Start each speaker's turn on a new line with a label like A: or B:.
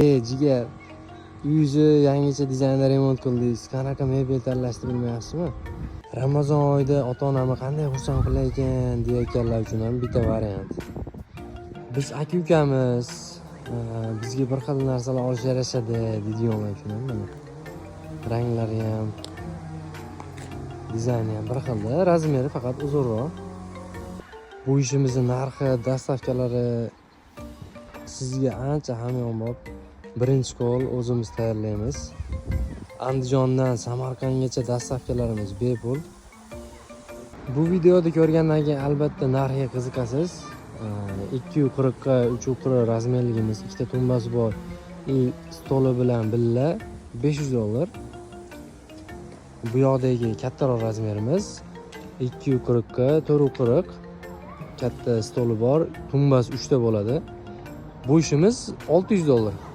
A: Jigar, uyingizni yangicha dizaynda remont qildingiz. Qanaqa mebel tanlashni bilmayapsizmi? Ramazon oyida ota-onamni qanday xursand qilar ekan deyotganlar uchun ham bitta variant. Biz aka-ukamiz, bizga bir xil narsalar olish yarashadi deydiganlar uchun ham mana. Ranglari ham, dizayni ham bir xilda, razmeri faqat uzunroq. Bu ishimizning narxi, dastavkalari sizga ancha hamyonbop. Birinchi qo'l o'zimiz tayyorlaymiz. Andijondan Samarqandgacha dastavkalarimiz bepul. Bu videoda ko'rgandan keyin albatta narxiga qiziqasiz. 240 ga 340 razmerligimiz, ikkita tumbasi bor stoli bilan billa $500. Bu yoqdagi kattaroq razmerimiz 240 ga 440 katta stoli bor, tumbasi 3 ta bo'ladi. Bu ishimiz $600.